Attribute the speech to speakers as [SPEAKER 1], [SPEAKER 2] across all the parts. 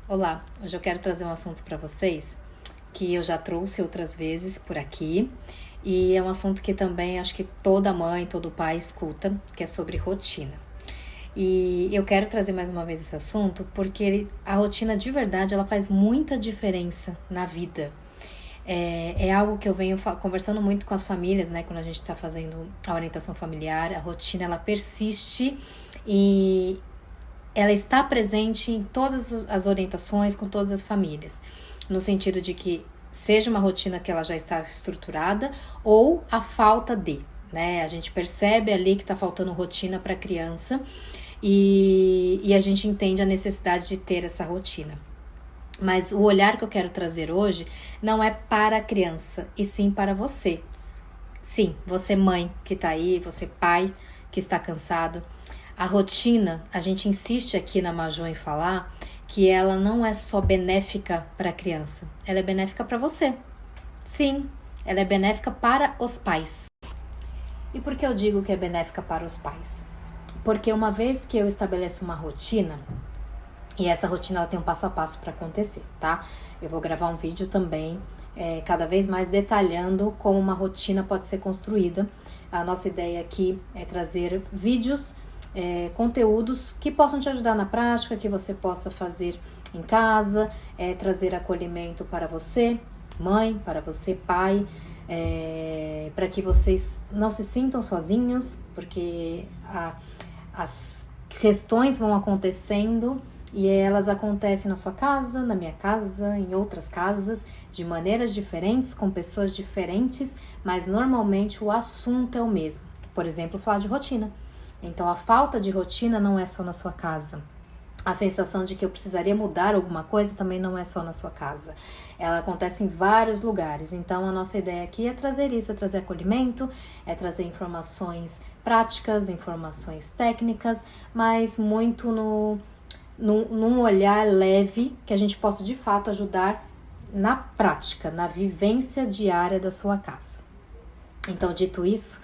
[SPEAKER 1] Olá, hoje eu quero trazer um assunto para vocês que eu já trouxe outras vezes por aqui e é um assunto que também acho que toda mãe, todo pai escuta, que é sobre rotina. E eu quero trazer mais uma vez esse assunto porque a rotina de verdade ela faz muita diferença na vida. É algo que eu venho conversando muito com as famílias, né? Quando a gente está fazendo a orientação familiar, a rotina ela persiste e ela está presente em todas as orientações com todas as famílias, no sentido de que seja uma rotina que ela já está estruturada ou a falta de, né? A gente percebe ali que está faltando rotina para a criança e a gente entende a necessidade de ter essa rotina. Mas o olhar que eu quero trazer hoje não é para a criança, e sim para você. Sim, você mãe que está aí, você pai que está cansado. A rotina, a gente insiste aqui na Maju em falar que ela não é só benéfica para a criança, ela é benéfica para você. Sim, ela é benéfica para os pais. E por que eu digo que é benéfica para os pais? Porque uma vez que eu estabeleço uma rotina, e essa rotina ela tem um passo a passo para acontecer, tá? Eu vou gravar um vídeo também, cada vez mais detalhando como uma rotina pode ser construída. A nossa ideia aqui é trazer vídeos, conteúdos que possam te ajudar na prática, que você possa fazer em casa, trazer acolhimento para você, mãe, para você, pai, para que vocês não se sintam sozinhos, porque as questões vão acontecendo e elas acontecem na sua casa, na minha casa, em outras casas, de maneiras diferentes, com pessoas diferentes, mas normalmente o assunto é o mesmo. Por exemplo, falar de rotina. Então, a falta de rotina não é só na sua casa. A sensação de que eu precisaria mudar alguma coisa também não é só na sua casa. Ela acontece em vários lugares. Então, a nossa ideia aqui é trazer isso, é trazer acolhimento, é trazer informações práticas, informações técnicas, mas muito num olhar leve que a gente possa, de fato, ajudar na prática, na vivência diária da sua casa. Então, dito isso,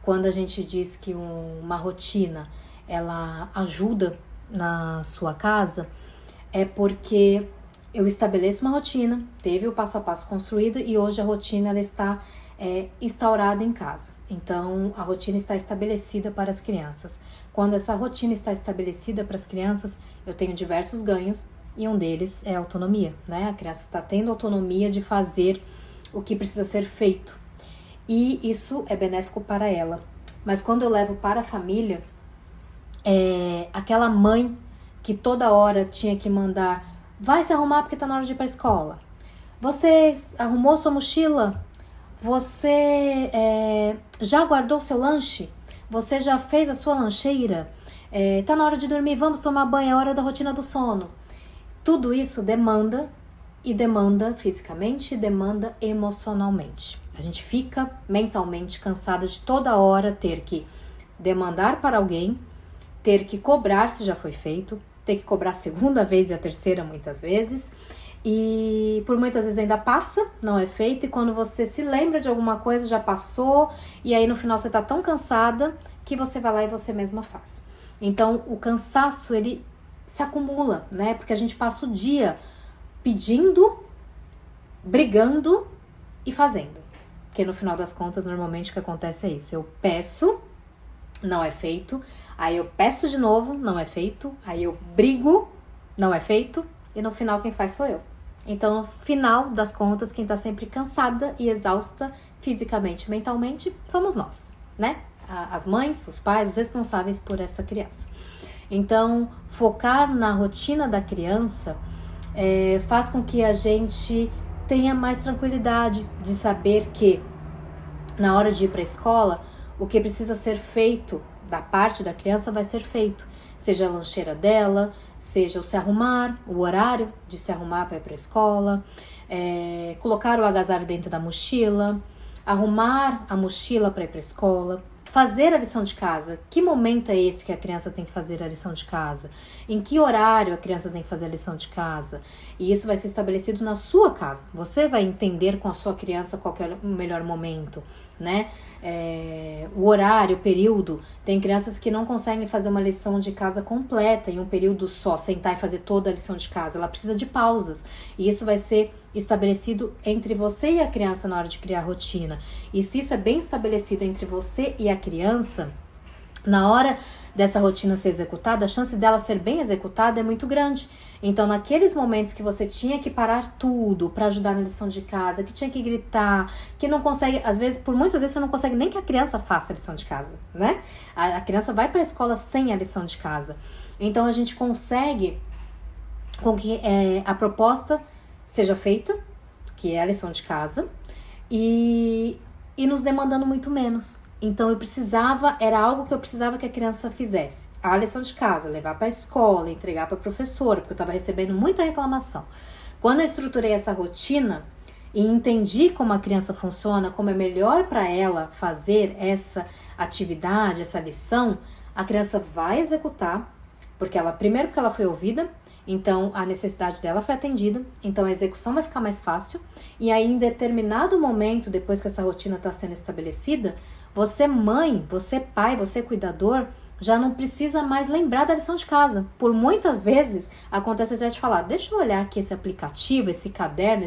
[SPEAKER 1] quando a gente diz que uma rotina ela ajuda na sua casa, é porque eu estabeleço uma rotina, teve o passo a passo construído e hoje a rotina ela está instaurada em casa. Então, a rotina está estabelecida para as crianças. Quando essa rotina está estabelecida para as crianças, eu tenho diversos ganhos e um deles é a autonomia, né? A criança está tendo autonomia de fazer o que precisa ser feito. E isso é benéfico para ela. Mas quando eu levo para a família, aquela mãe que toda hora tinha que mandar, vai se arrumar porque tá na hora de ir para a escola. Você arrumou sua mochila? Você já guardou seu lanche? Você já fez a sua lancheira? Tá na hora de dormir, vamos tomar banho, é hora da rotina do sono. Tudo isso demanda, e demanda fisicamente, e demanda emocionalmente. A gente fica mentalmente cansada de toda hora ter que demandar para alguém, ter que cobrar se já foi feito, ter que cobrar a segunda vez e a terceira muitas vezes, e por muitas vezes ainda passa, não é feito, e quando você se lembra de alguma coisa já passou, e aí no final você tá tão cansada que você vai lá e você mesma faz. Então o cansaço ele se acumula, né? Porque a gente passa o dia pedindo, brigando e fazendo. Porque no final das contas, normalmente o que acontece é isso. Eu peço, não é feito. Aí eu peço de novo, não é feito. Aí eu brigo, não é feito. E no final quem faz sou eu. Então, no final das contas, quem tá sempre cansada e exausta fisicamente e mentalmente somos nós, né? As mães, os pais, os responsáveis por essa criança. Então, focar na rotina da criança faz com que a gente tenha mais tranquilidade de saber que na hora de ir para a escola, o que precisa ser feito da parte da criança vai ser feito. Seja a lancheira dela, seja o se arrumar, o horário de se arrumar para ir para a escola, colocar o agasalho dentro da mochila, arrumar a mochila para ir para a escola, Fazer a lição de casa. Que momento é esse que a criança tem que fazer a lição de casa? Em que horário a criança tem que fazer a lição de casa? E isso vai ser estabelecido na sua casa. Você vai entender com a sua criança qual que é o melhor momento, né? O horário, o período. Tem crianças que não conseguem fazer uma lição de casa completa em um período só, sentar e fazer toda a lição de casa. Ela precisa de pausas. E isso vai ser estabelecido entre você e a criança na hora de criar a rotina. E se isso é bem estabelecido entre você e a criança, na hora dessa rotina ser executada, a chance dela ser bem executada é muito grande. Então, naqueles momentos que você tinha que parar tudo para ajudar na lição de casa, que tinha que gritar, que não consegue, às vezes, por muitas vezes você não consegue nem que a criança faça a lição de casa, né? A criança vai para a escola sem a lição de casa. Então, a gente consegue com que a proposta seja feita, que é a lição de casa, e nos demandando muito menos. Então era algo que eu precisava que a criança fizesse. A lição de casa, levar para a escola, entregar para a professora, porque eu estava recebendo muita reclamação. Quando eu estruturei essa rotina e entendi como a criança funciona, como é melhor para ela fazer essa atividade, essa lição, a criança vai executar, primeiro porque ela foi ouvida, então a necessidade dela foi atendida, então a execução vai ficar mais fácil, e aí em determinado momento, depois que essa rotina está sendo estabelecida, você mãe, você pai, você cuidador, já não precisa mais lembrar da lição de casa. Por muitas vezes acontece a gente falar, deixa eu olhar aqui esse aplicativo, esse caderno,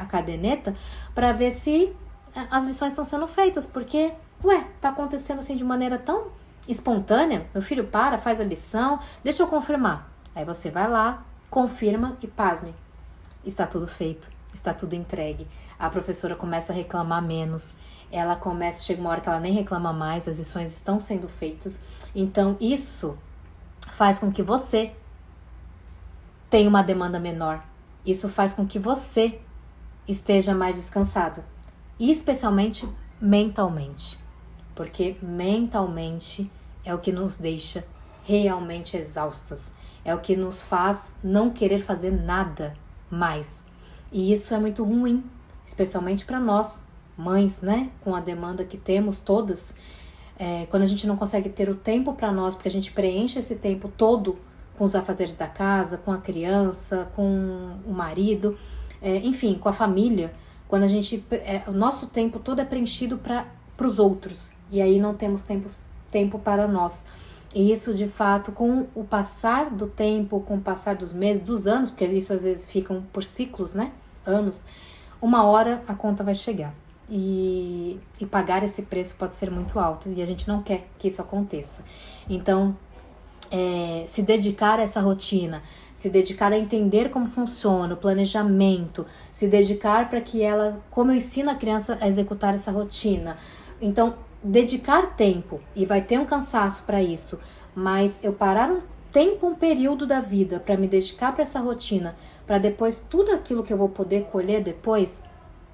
[SPEAKER 1] a caderneta, para ver se as lições estão sendo feitas, porque, tá acontecendo assim de maneira tão espontânea, meu filho faz a lição, deixa eu confirmar. Aí você vai lá, confirma e pasme, está tudo feito, está tudo entregue. A professora começa a reclamar menos, chega uma hora que ela nem reclama mais, as lições estão sendo feitas. Então isso faz com que você tenha uma demanda menor, isso faz com que você esteja mais descansada, e especialmente mentalmente, porque mentalmente é o que nos deixa realmente exaustas, é o que nos faz não querer fazer nada mais. E isso é muito ruim, especialmente para nós, mães, né? Com a demanda que temos todas. Quando a gente não consegue ter o tempo para nós, porque a gente preenche esse tempo todo com os afazeres da casa, com a criança, com o marido, enfim, com a família. Quando o nosso tempo todo é preenchido para os outros. E aí não temos tempo para nós. E isso, de fato, com o passar do tempo, com o passar dos meses, dos anos, porque isso às vezes ficam por ciclos, né? Anos, uma hora a conta vai chegar. E pagar esse preço pode ser muito alto, e a gente não quer que isso aconteça. Então, se dedicar a essa rotina, se dedicar a entender como funciona o planejamento, se dedicar para que como eu ensino a criança a executar essa rotina. Então, dedicar tempo, e vai ter um cansaço para isso, mas eu parar um período da vida para me dedicar para essa rotina, para depois tudo aquilo que eu vou poder colher depois,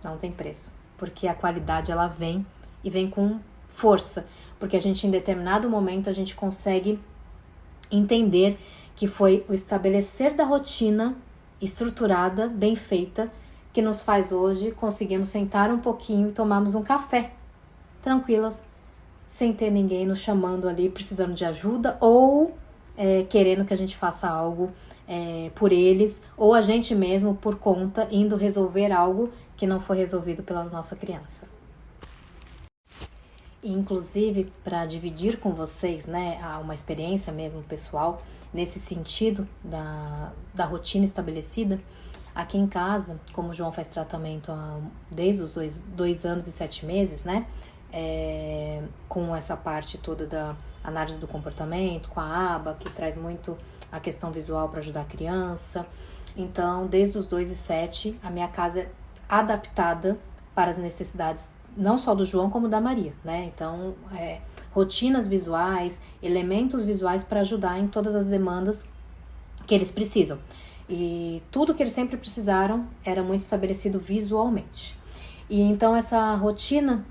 [SPEAKER 1] não tem preço, porque a qualidade ela vem, e vem com força, porque a gente em determinado momento a gente consegue entender que foi o estabelecer da rotina estruturada, bem feita, que nos faz hoje conseguirmos sentar um pouquinho e tomarmos um café tranquilas, sem ter ninguém nos chamando ali, precisando de ajuda, ou querendo que a gente faça algo por eles, ou a gente mesmo, por conta, indo resolver algo que não foi resolvido pela nossa criança. E, inclusive, para dividir com vocês, né, uma experiência mesmo pessoal, nesse sentido da rotina estabelecida, aqui em casa, como o João faz tratamento desde os 2 anos e 7 meses, né, com essa parte toda da análise do comportamento, com a aba, que traz muito a questão visual para ajudar a criança. Então, desde os 2 e 7, a minha casa é adaptada para as necessidades, não só do João, como da Maria, né? Então, rotinas visuais, elementos visuais para ajudar em todas as demandas que eles precisam. E tudo que eles sempre precisaram era muito estabelecido visualmente. E então essa rotina,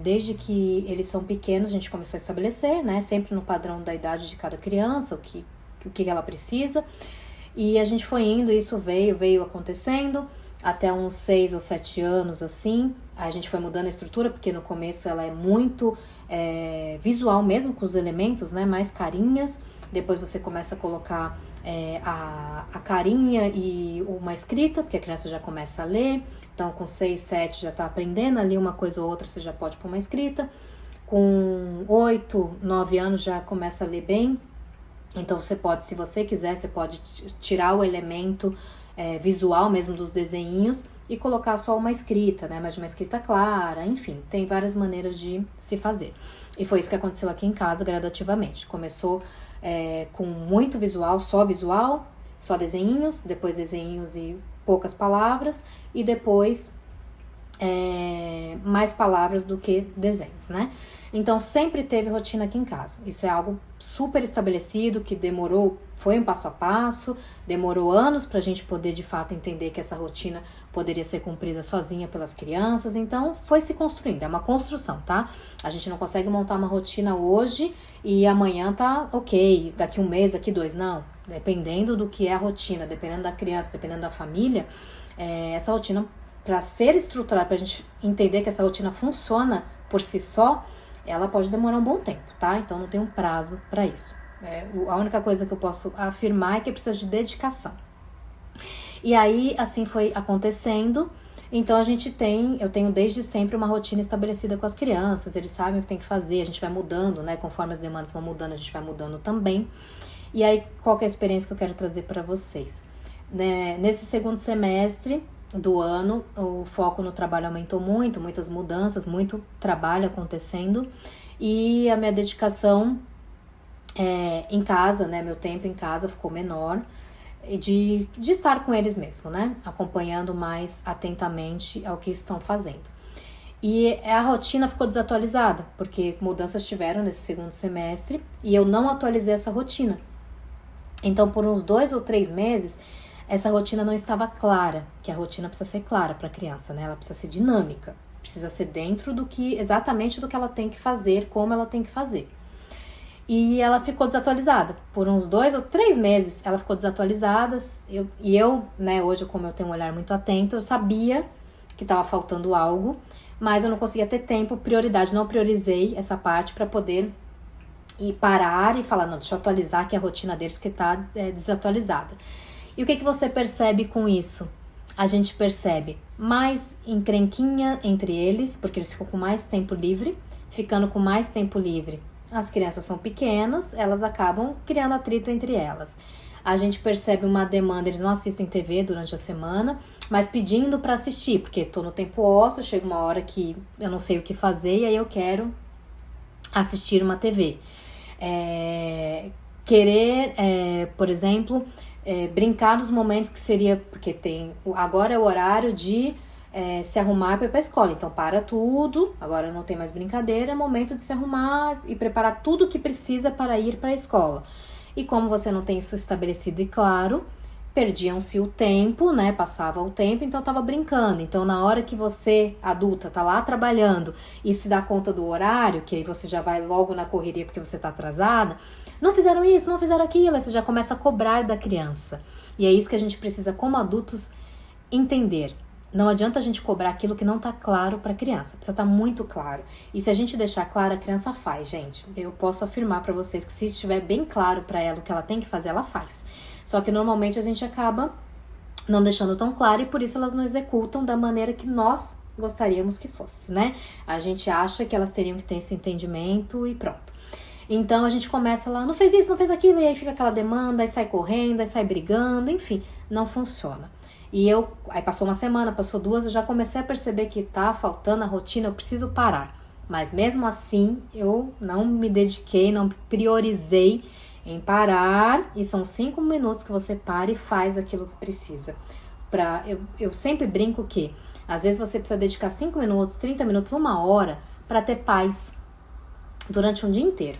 [SPEAKER 1] desde que eles são pequenos, a gente começou a estabelecer, né, sempre no padrão da idade de cada criança, o que ela precisa. E a gente foi indo, isso veio acontecendo, até uns 6 ou 7 anos, assim. A gente foi mudando a estrutura, porque no começo ela é muito visual mesmo, com os elementos, né, mais carinhas. Depois você começa a colocar a carinha e uma escrita, porque a criança já começa a ler. Então, com 6, 7 já tá aprendendo ali uma coisa ou outra, você já pode pôr uma escrita. Com 8, 9 anos já começa a ler bem. Então, você pode, se você quiser, você pode tirar o elemento visual mesmo dos desenhinhos e colocar só uma escrita, né? Mas uma escrita clara, enfim, tem várias maneiras de se fazer. E foi isso que aconteceu aqui em casa gradativamente. Começou com muito visual, só desenhinhos, depois desenhinhos e poucas palavras, e depois mais palavras do que desenhos, né? Então, sempre teve rotina aqui em casa. Isso é algo super estabelecido, que demorou, foi um passo a passo, demorou anos pra gente poder, de fato, entender que essa rotina poderia ser cumprida sozinha pelas crianças. Então, foi se construindo, é uma construção, tá? A gente não consegue montar uma rotina hoje e amanhã tá ok, daqui um mês, daqui 2, não. Dependendo do que é a rotina, dependendo da criança, dependendo da família, essa rotina, para ser estruturada, pra gente entender que essa rotina funciona por si só, ela pode demorar um bom tempo, tá? Então não tem um prazo para isso. A única coisa que eu posso afirmar é que precisa de dedicação. E aí, assim foi acontecendo. Então eu tenho desde sempre uma rotina estabelecida com as crianças, eles sabem o que tem que fazer, a gente vai mudando, né? Conforme as demandas vão mudando, a gente vai mudando também. E aí, qual que é a experiência que eu quero trazer para vocês? Nesse segundo semestre do ano, o foco no trabalho aumentou muito, muitas mudanças, muito trabalho acontecendo, e a minha dedicação em casa, né, meu tempo em casa ficou menor, de estar com eles mesmo, né, acompanhando mais atentamente ao que estão fazendo. E a rotina ficou desatualizada, porque mudanças tiveram nesse segundo semestre, e eu não atualizei essa rotina. Então, por uns 2 ou 3 meses, essa rotina não estava clara, que a rotina precisa ser clara para a criança, né? Ela precisa ser dinâmica, precisa ser dentro exatamente do que ela tem que fazer, como ela tem que fazer. E ela ficou desatualizada. Por uns 2 ou 3 meses, ela ficou desatualizada. Eu, né, hoje, como eu tenho um olhar muito atento, eu sabia que estava faltando algo, mas eu não conseguia ter tempo, prioridade, não priorizei essa parte para poder parar e falar, não, deixa eu atualizar aqui a rotina deles, porque está desatualizada. E o que você percebe com isso? A gente percebe mais encrenquinha entre eles, porque eles ficam com mais tempo livre. Ficando com mais tempo livre, as crianças são pequenas, elas acabam criando atrito entre elas. A gente percebe uma demanda, eles não assistem TV durante a semana, mas pedindo para assistir, porque estou no tempo ósseo, chega uma hora que eu não sei o que fazer e aí eu quero assistir uma TV. Por exemplo, brincar nos momentos que seria, porque agora é o horário de se arrumar para ir para a escola, então para tudo, agora não tem mais brincadeira, é momento de se arrumar e preparar tudo o que precisa para ir para a escola. E como você não tem isso estabelecido e claro, perdiam-se o tempo, né? Passava o tempo, então tava brincando. Então, na hora que você, adulta, tá lá trabalhando e se dá conta do horário, que aí você já vai logo na correria porque você tá atrasada, não fizeram isso, não fizeram aquilo, aí você já começa a cobrar da criança. E é isso que a gente precisa, como adultos, entender. Não adianta a gente cobrar aquilo que não tá claro pra criança, precisa estar muito claro. E se a gente deixar claro, a criança faz, gente. Eu posso afirmar pra vocês que se estiver bem claro pra ela o que ela tem que fazer, ela faz. Só que normalmente a gente acaba não deixando tão claro e por isso elas não executam da maneira que nós gostaríamos que fosse, né? A gente acha que elas teriam que ter esse entendimento e pronto. Então a gente começa lá, não fez isso, não fez aquilo, e aí fica aquela demanda, aí sai correndo, aí sai brigando, enfim, não funciona. Aí passou uma semana, passou 2, eu já comecei a perceber que tá faltando a rotina, eu preciso parar. Mas mesmo assim, eu não me dediquei, não priorizei em parar, e são 5 minutos que você para e faz aquilo que precisa. Eu sempre brinco que, às vezes você precisa dedicar 5 minutos, 30 minutos, 1 hora, para ter paz durante um dia inteiro.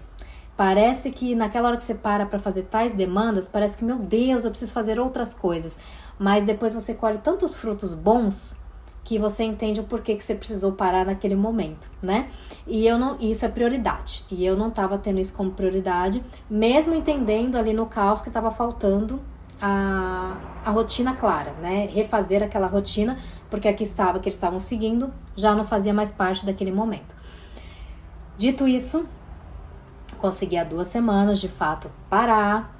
[SPEAKER 1] Parece que naquela hora que você para fazer tais demandas, parece que, meu Deus, eu preciso fazer outras coisas. Mas depois você colhe tantos frutos bons que você entende o porquê que você precisou parar naquele momento, né? E isso é prioridade. E eu não estava tendo isso como prioridade, mesmo entendendo ali no caos que estava faltando a rotina clara, né? Refazer aquela rotina, porque aqui estava que eles estavam seguindo já não fazia mais parte daquele momento. Dito isso, consegui há 2 semanas de fato parar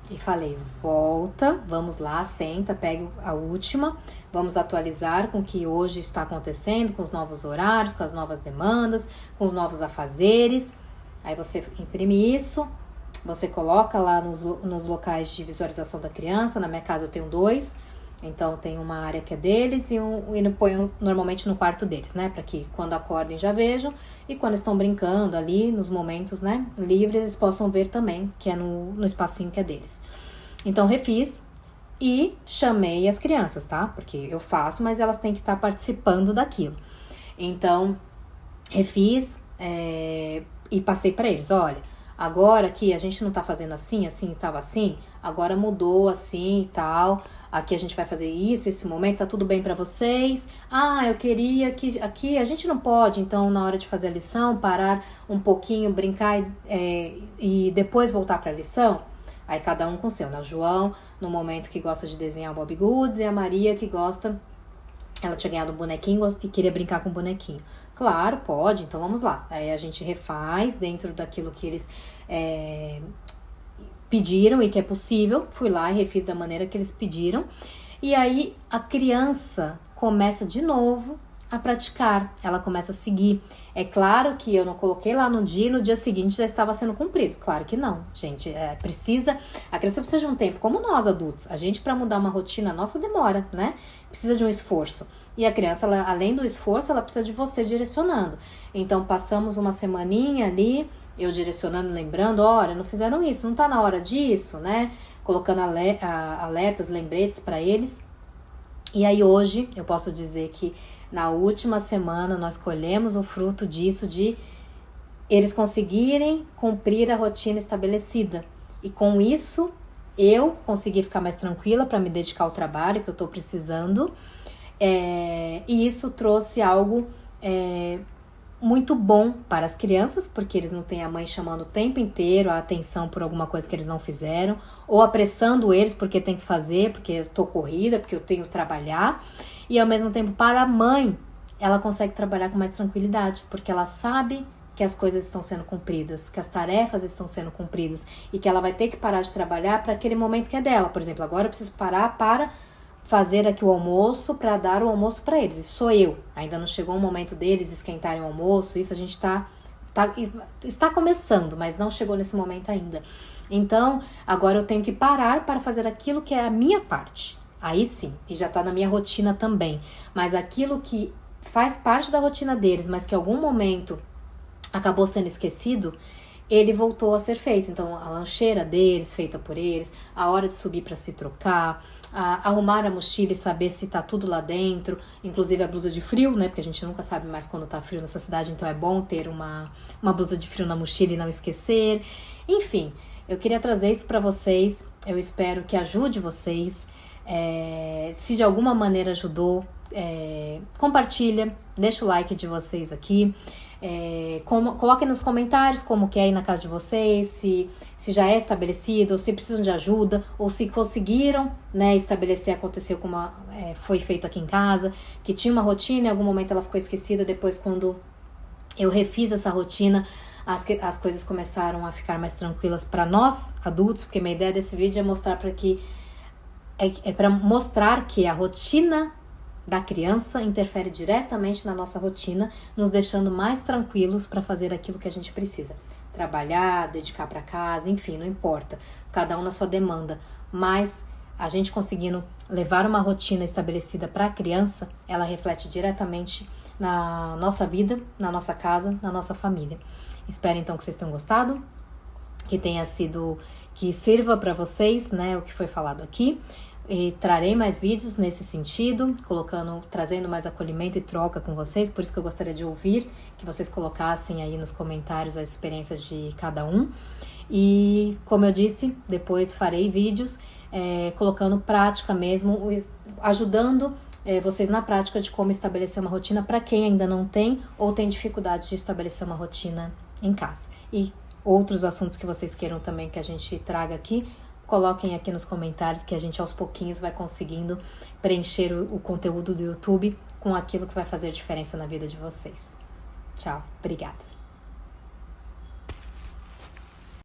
[SPEAKER 1] e falei: volta, vamos lá, senta, pega a última, vamos atualizar com o que hoje está acontecendo, com os novos horários, com as novas demandas, com os novos afazeres. Aí você imprime isso, você coloca lá nos locais de visualização da criança. Na minha casa eu tenho 2, então tem uma área que é deles e ponho normalmente no quarto deles, né? Para que quando acordem já vejam e quando estão brincando ali, nos momentos, né, livres, eles possam ver também, que é no espacinho que é deles. Então refiz e chamei as crianças, tá? Porque eu faço, mas elas têm que estar participando daquilo. Então refiz e passei para eles: olha, agora aqui a gente não tá fazendo assim, tava assim, agora mudou assim e tal. Aqui a gente vai fazer isso, esse momento tá tudo bem pra vocês. Eu queria que aqui a gente não pode, então na hora de fazer a lição, parar um pouquinho, brincar e depois voltar pra lição. Aí cada um com o seu, né? O João, no momento que gosta de desenhar o Bob Goods, e a Maria que gosta, ela tinha ganhado um bonequinho e queria brincar com o bonequinho. Claro, pode, então vamos lá. Aí a gente refaz dentro daquilo que eles pediram e que é possível. Fui lá e refiz da maneira que eles pediram. E aí a criança começa de novo a praticar, ela começa a seguir. É claro que eu não coloquei lá no dia e no dia seguinte já estava sendo cumprido. Claro que não, gente. A criança precisa de um tempo, como nós adultos. A gente, para mudar uma rotina nossa, demora, né? Precisa de um esforço. E a criança, além do esforço, ela precisa de você direcionando. Então, passamos uma semaninha ali, eu direcionando, lembrando: olha, não fizeram isso, não tá na hora disso, né? Colocando alertas, lembretes para eles. E aí hoje, eu posso dizer que na última semana nós colhemos o fruto disso, de eles conseguirem cumprir a rotina estabelecida. E com isso, eu consegui ficar mais tranquila para me dedicar ao trabalho que eu tô precisando. E isso trouxe algo muito bom para as crianças, porque eles não têm a mãe chamando o tempo inteiro a atenção por alguma coisa que eles não fizeram, ou apressando eles porque tem que fazer, porque eu tô corrida, porque eu tenho que trabalhar. E ao mesmo tempo, para a mãe, ela consegue trabalhar com mais tranquilidade, porque ela sabe que as coisas estão sendo cumpridas, que as tarefas estão sendo cumpridas, e que ela vai ter que parar de trabalhar para aquele momento que é dela. Por exemplo, agora eu preciso parar para fazer aqui o almoço, para dar o almoço para eles. Isso sou eu. Ainda não chegou o momento deles esquentarem o almoço. Isso a gente está começando, mas não chegou nesse momento ainda. Então, agora eu tenho que parar para fazer aquilo que é a minha parte. Aí sim, e já está na minha rotina também. Mas aquilo que faz parte da rotina deles, mas que em algum momento acabou sendo esquecido, ele voltou a ser feito. Então, a lancheira deles, feita por eles, a hora de subir para se trocar, arrumar a mochila e saber se tá tudo lá dentro, inclusive a blusa de frio, né? Porque a gente nunca sabe mais quando tá frio nessa cidade, então é bom ter uma blusa de frio na mochila e não esquecer. Enfim, eu queria trazer isso para vocês. Eu espero que ajude vocês. Se de alguma maneira ajudou, compartilha, deixa o like de vocês aqui. Coloquem nos comentários como que é aí na casa de vocês, se já é estabelecido, ou se precisam de ajuda, ou se conseguiram, né, estabelecer. Aconteceu como foi feito aqui em casa, que tinha uma rotina, em algum momento ela ficou esquecida. Depois, quando eu refiz essa rotina, as coisas começaram a ficar mais tranquilas para nós adultos, porque minha ideia desse vídeo é mostrar para mostrar que a rotina da criança interfere diretamente na nossa rotina, nos deixando mais tranquilos para fazer aquilo que a gente precisa. Trabalhar, dedicar para casa, enfim, não importa. Cada um na sua demanda. Mas a gente conseguindo levar uma rotina estabelecida para a criança, ela reflete diretamente na nossa vida, na nossa casa, na nossa família. Espero então que vocês tenham gostado, que sirva para vocês, né, o que foi falado aqui. E trarei mais vídeos nesse sentido, trazendo mais acolhimento e troca com vocês. Por isso que eu gostaria de ouvir, que vocês colocassem aí nos comentários as experiências de cada um. E, como eu disse, depois farei vídeos colocando prática mesmo, ajudando vocês na prática de como estabelecer uma rotina para quem ainda não tem ou tem dificuldade de estabelecer uma rotina em casa. E outros assuntos que vocês queiram também que a gente traga aqui, coloquem aqui nos comentários que a gente aos pouquinhos vai conseguindo preencher o conteúdo do YouTube com aquilo que vai fazer diferença na vida de vocês. Tchau, obrigada.